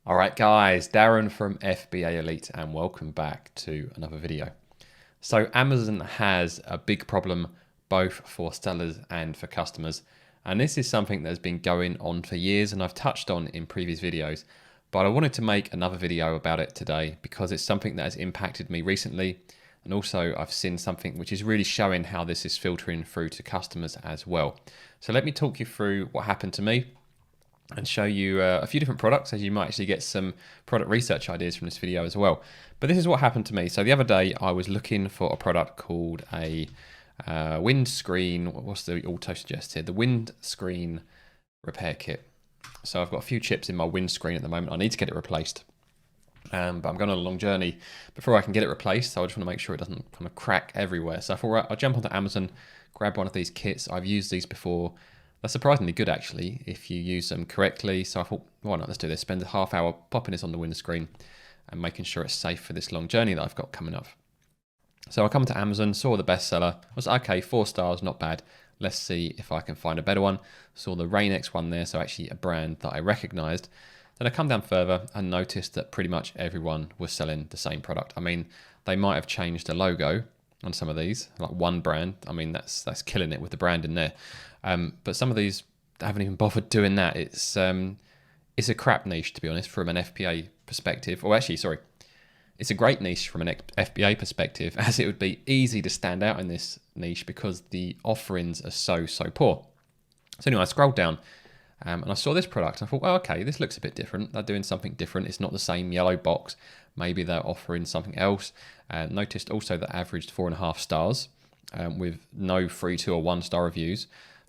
All right, guys, Darren from FBA Elite, and welcome back to another video. So Amazon has a big problem both for sellers and for customers. And this is something that has been going on for years and I've touched on in previous videos, but I wanted to make another video about it today because it's something that has impacted me recently. And also I've seen something which is really showing how this is filtering through to customers as well. So let me talk you through what happened to me and show you a few different products, as you might actually get some product research ideas from this video as well. But this is what happened to me. So the other day I was looking for a product called a windscreen, what's the auto suggest here? The windscreen repair kit. So I've got a few chips in my windscreen at the moment. I need to get it replaced. But I'm going on a long journey before I can get it replaced. So I just want to make sure it doesn't kind of crack everywhere. So I thought, right, I'll jump onto Amazon, grab one of these kits. I've used these before. They're surprisingly good actually if you use them correctly. So I thought, why not, let's do this. Spend a half hour popping this on the windscreen and making sure it's safe for this long journey that I've got coming up. So I come to Amazon, saw the bestseller. I was like, okay, 4 stars, not bad. Let's see if I can find a better one. Saw the Rain-X one there, so actually a brand that I recognized. Then I come down further and noticed that pretty much everyone was selling the same product. I mean, they might have changed the logo on some of these, like one brand. I mean, that's killing it with the brand in there. But some of these haven't even bothered doing that. It's a crap niche, to be honest, from an FBA perspective. Or actually, sorry, it's a great niche from an FBA perspective, as it would be easy to stand out in this niche because the offerings are so poor. So anyway, I scrolled down and I saw this product. I thought, well, okay, this looks a bit different. They're doing something different. It's not the same yellow box. Maybe they're offering something else. Noticed also that averaged 4.5 stars with no 3, 2 or 1 star reviews.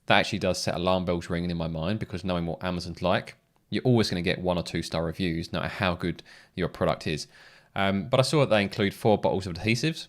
That actually does set alarm bells ringing in my mind because knowing what Amazon's like, you're always going to get 1 or 2 star reviews, no matter how good your product is. But I saw that they include 4 bottles of adhesives,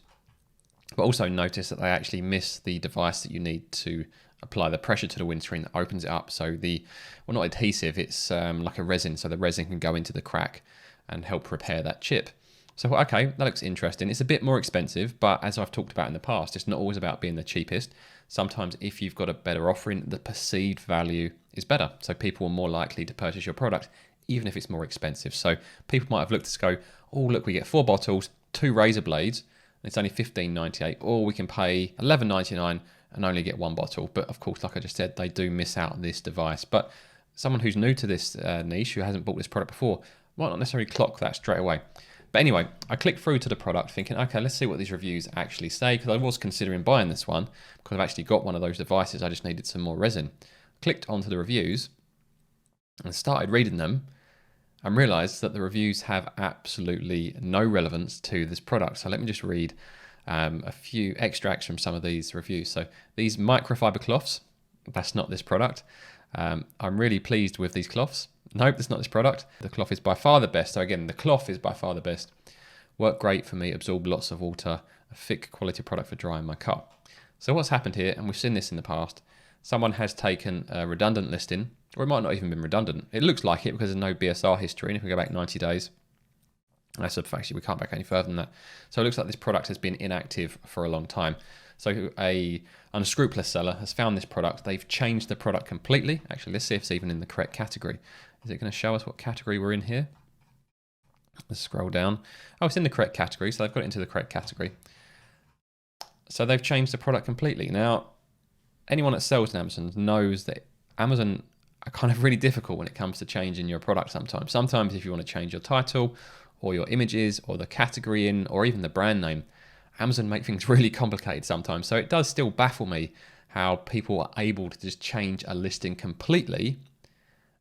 but also noticed that they actually miss the device that you need to apply the pressure to the windscreen that opens it up. So well, not adhesive, it's like a resin, so the resin can go into the crack and help repair that chip. So, okay, that looks interesting. It's a bit more expensive, but as I've talked about in the past, it's not always about being the cheapest. Sometimes if you've got a better offering, the perceived value is better. So people are more likely to purchase your product, even if it's more expensive. So people might have looked to go, oh, look, we get 4 bottles, 2 razor blades, and it's only $15.98, or we can pay $11.99 and only get 1 bottle. But of course, like I just said, they do miss out on this device. But someone who's new to this niche, who hasn't bought this product before, might not necessarily clock that straight away. But anyway, I clicked through to the product thinking, okay, let's see what these reviews actually say, because I was considering buying this one because I've actually got one of those devices. I just needed some more resin. Clicked onto the reviews and started reading them and realized that the reviews have absolutely no relevance to this product. So let me just read a few extracts from some of these reviews. So these microfiber cloths, that's not this product. I'm really pleased with these cloths. Nope, that's not this product. The cloth is by far the best. So again, the cloth is by far the best. Worked great for me, absorbed lots of water, a thick quality product for drying my car. So what's happened here, and we've seen this in the past, someone has taken a redundant listing, or it might not even been redundant. It looks like it because there's no BSR history, and if we go back 90 days, that's actually, we can't back any further than that. So it looks like this product has been inactive for a long time. So a unscrupulous seller has found this product. They've changed the product completely. Actually, let's see if it's even in the correct category. Is it going to show us what category we're in here? Let's scroll down. Oh, it's in the correct category, so they've got it into the correct category. So they've changed the product completely. Now, anyone that sells on Amazon knows that Amazon are kind of really difficult when it comes to changing your product sometimes. Sometimes if you want to change your title or your images or the category in or even the brand name, Amazon make things really complicated sometimes. So it does still baffle me how people are able to just change a listing completely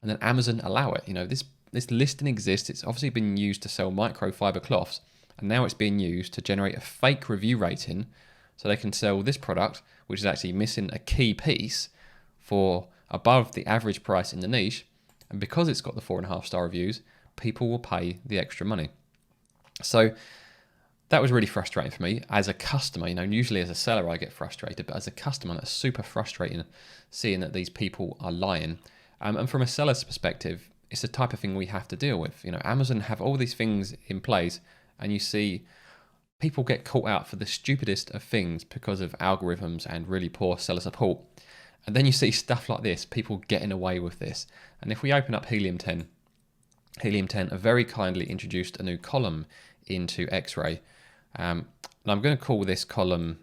and then Amazon allow it. You know, this listing exists. It's obviously been used to sell microfiber cloths, and now it's being used to generate a fake review rating so they can sell this product, which is actually missing a key piece, for above the average price in the niche. And because it's got the 4.5 star reviews, people will pay the extra money. So that was really frustrating for me as a customer. You know, usually as a seller I get frustrated, but as a customer, it's super frustrating seeing that these people are lying. And from a seller's perspective, it's the type of thing we have to deal with. You know, Amazon have all these things in place, and you see people get caught out for the stupidest of things because of algorithms and really poor seller support. And then you see stuff like this, people getting away with this. And if we open up Helium 10, Helium 10 have very kindly introduced a new column into Xray. And I'm going to call this column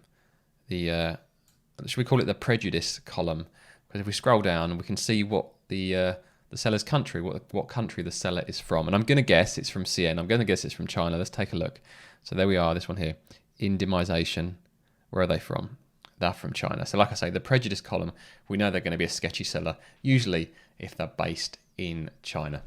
should we call it the prejudice column? Because if we scroll down, we can see what the seller's country, what country the seller is from. And I'm going to guess it's from CN. I'm going to guess it's from China. Let's take a look. So there we are, this one here. Indemnisation. Where are they from? They're from China. So like I say, the prejudice column, we know they're going to be a sketchy seller, usually if they're based in China.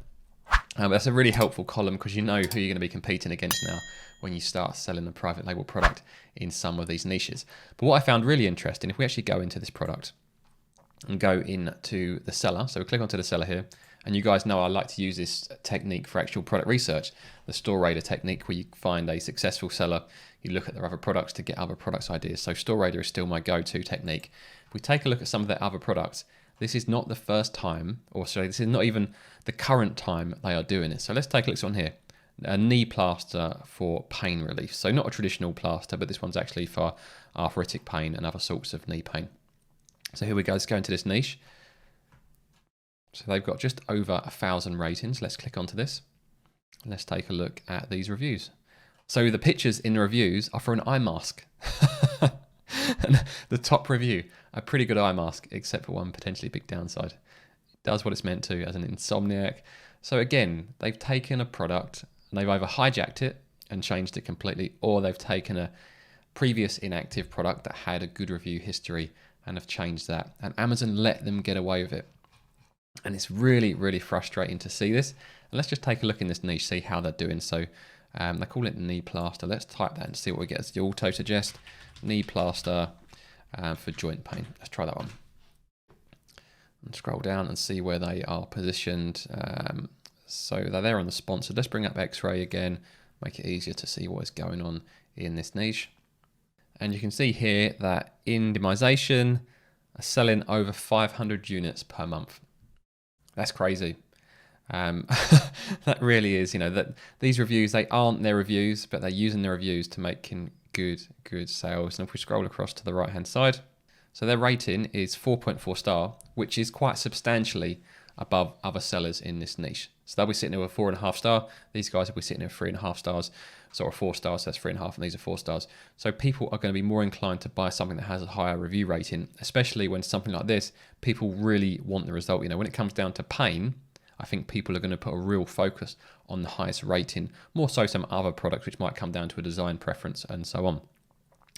That's a really helpful column because you know who you're going to be competing against now when you start selling a private label product in some of these niches. But what I found really interesting, if we actually go into this product and go into the seller, so we click onto the seller here, and you guys know I like to use this technique for actual product research, the store radar technique, where you find a successful seller, you look at their other products to get other products ideas. So store radar is still my go-to technique. If we take a look at some of their other products, this is not the first time, or sorry, this is not even the current time they are doing it. So let's take a look at this one here. A knee plaster for pain relief. So not a traditional plaster, but this one's actually for arthritic pain and other sorts of knee pain. So here we go, let's go into this niche. So they've got just over 1,000 ratings. Let's click onto this. Let's take a look at these reviews. So the pictures in the reviews are for an eye mask. And the top review, a pretty good eye mask, except for one potentially big downside. It does what it's meant to as an insomniac. So again, they've taken a product and they've either hijacked it and changed it completely, or they've taken a previous inactive product that had a good review history and have changed that. And Amazon let them get away with it. And it's really, really frustrating to see this. And let's just take a look in this niche, see how they're doing. So they call it knee plaster. Let's type that and see what we get. It's the auto suggest knee plaster for joint pain. Let's try that one. And scroll down and see where they are positioned. So they're there on the sponsored. Let's bring up Xray again, make it easier to see what is going on in this niche. And you can see here that indemnisation are selling over 500 units per month. That's crazy. That really is, that these reviews, they aren't their reviews, but they're using their reviews to make good sales. And if we scroll across to the right hand side, so their rating is 4.4 star, which is quite substantially above other sellers in this niche. So they'll be sitting there with 4.5 star. These guys will be sitting there with 3.5 stars. So 4 stars, so that's 3.5, and these are 4 stars. So people are going to be more inclined to buy something that has a higher review rating, especially when something like this, people really want the result. When it comes down to pain, I think people are going to put a real focus on the highest rating, more so some other products which might come down to a design preference and so on.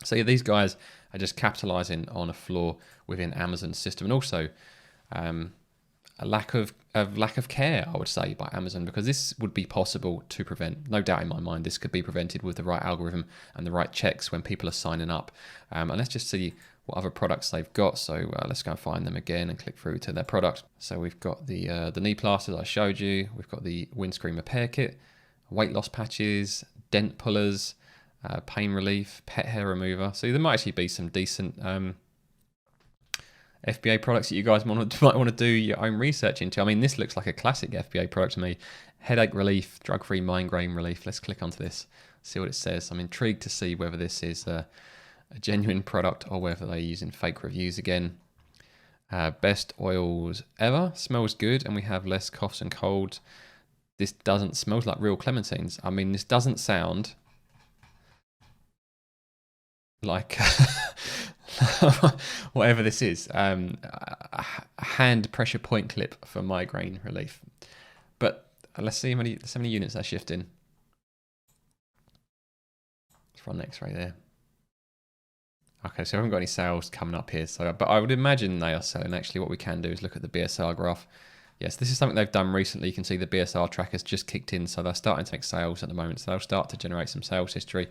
So yeah, these guys are just capitalizing on a flaw within Amazon's system, and also a lack of care, I would say, by Amazon, because this would be possible to prevent. No doubt in my mind, this could be prevented with the right algorithm and the right checks when people are signing up. And let's just see what other products they've got. So let's go and find them again and click through to their product. So we've got the knee plasters I showed you. We've got the windscreen repair kit, weight loss patches, dent pullers, pain relief, pet hair remover. So there might actually be some decent FBA products that you guys might want to do your own research into. I mean, this looks like a classic FBA product to me. Headache relief, drug-free migraine relief. Let's click onto this, see what it says. I'm intrigued to see whether this is a genuine product or whether they're using fake reviews again. Best oils ever. Smells good, and we have less coughs and colds. This smells like real clementines. I mean, this doesn't sound like whatever this is, a hand pressure point clip for migraine relief. But let's see how many units they're shifting. Let's run Xray there. Okay, so I haven't got any sales coming up here. But I would imagine they are selling. Actually, what we can do is look at the BSR graph. Yes, this is something they've done recently. You can see the BSR tracker's just kicked in, so they're starting to make sales at the moment. So they'll start to generate some sales history.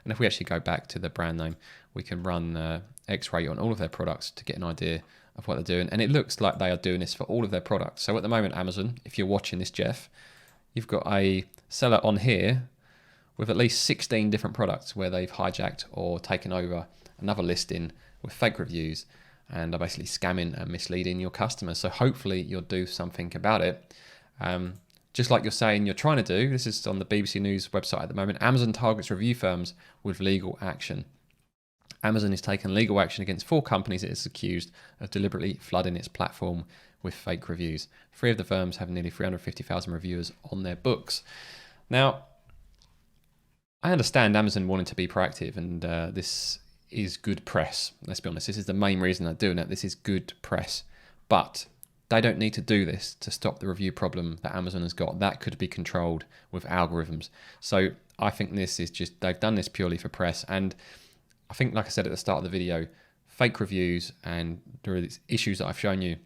And if we actually go back to the brand name, we can run Xray on all of their products to get an idea of what they're doing. And it looks like they are doing this for all of their products. So at the moment, Amazon, if you're watching this, Jeff, you've got a seller on here with at least 16 different products where they've hijacked or taken over another listing with fake reviews and are basically scamming and misleading your customers. So hopefully you'll do something about it. Just like you're saying you're trying to do, this is on the BBC News website at the moment, Amazon targets review firms with legal action. Amazon has taken legal action against 4 companies it is accused of deliberately flooding its platform with fake reviews. 3 of the firms have nearly 350,000 reviewers on their books. Now, I understand Amazon wanting to be proactive, and this is good press. Let's be honest, this is the main reason they're doing it. This is good press. But they don't need to do this to stop the review problem that Amazon has got. That could be controlled with algorithms. So I think this is just, they've done this purely for press. And I think, like I said at the start of the video, fake reviews and the issues that I've shown you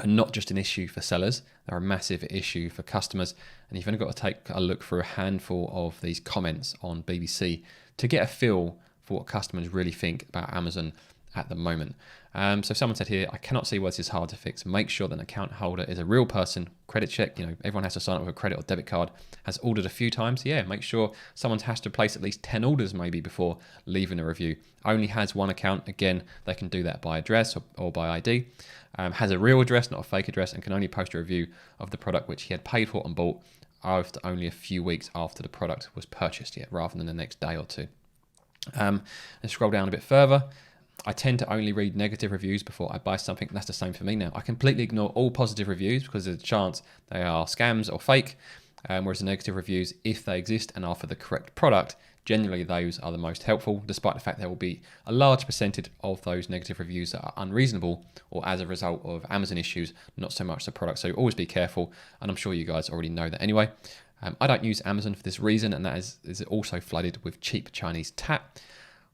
are not just an issue for sellers, they're a massive issue for customers. And you've only got to take a look through a handful of these comments on BBC to get a feel for what customers really think about Amazon at the moment. So someone said here, I cannot see why this is hard to fix. Make sure that an account holder is a real person. Credit check, everyone has to sign up with a credit or debit card, has ordered a few times. Yeah, make sure someone has to place at least 10 orders maybe before leaving a review. Only has one account. Again, they can do that by address or by ID. Has a real address, not a fake address, and can only post a review of the product which he had paid for and bought after only a few weeks after the product was purchased, rather than the next day or two. And scroll down a bit further. I tend to only read negative reviews before I buy something. That's the same for me now. I completely ignore all positive reviews because there's a chance they are scams or fake, whereas the negative reviews, if they exist and are for the correct product, generally those are the most helpful, despite the fact there will be a large percentage of those negative reviews that are unreasonable or as a result of Amazon issues, not so much the product. So always be careful, and I'm sure you guys already know that anyway. I don't use Amazon for this reason, and that is also flooded with cheap Chinese tat.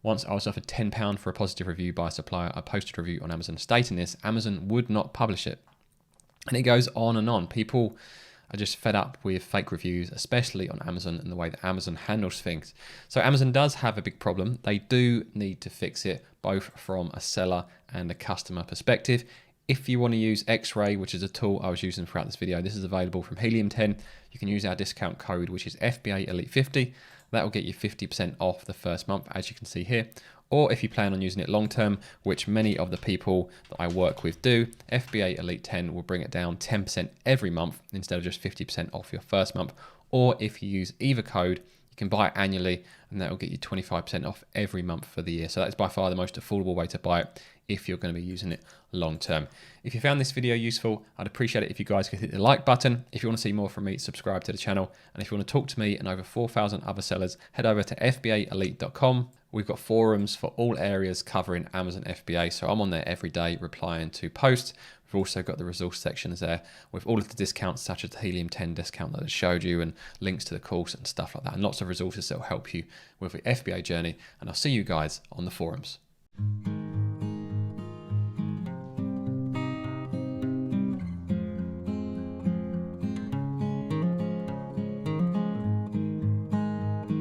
Once I was offered £10 for a positive review by a supplier. I posted a review on Amazon stating this. Amazon would not publish it. And it goes on and on. People are just fed up with fake reviews, especially on Amazon and the way that Amazon handles things. So Amazon does have a big problem. They do need to fix it, both from a seller and a customer perspective. If you want to use Xray, which is a tool I was using throughout this video, this is available from Helium 10. You can use our discount code, which is FBA Elite 50. That will get you 50% off the first month, as you can see here. Or if you plan on using it long term, which many of the people that I work with do, FBA Elite 10 will bring it down 10% every month instead of just 50% off your first month. Or if you use either code, you can buy it annually, and that will get you 25% off every month for the year. So that's by far the most affordable way to buy it if you're going to be using it long term. If you found this video useful, I'd appreciate it if you guys could hit the like button. If you want to see more from me, subscribe to the channel. And if you want to talk to me and over 4,000 other sellers, head over to fbaelite.com. We've got forums for all areas covering Amazon FBA. So I'm on there every day replying to posts. We've also got the resource sections there with all of the discounts, such as the Helium 10 discount that I showed you, and links to the course and stuff like that, and lots of resources that will help you with the FBA journey. And I'll see you guys on the forums.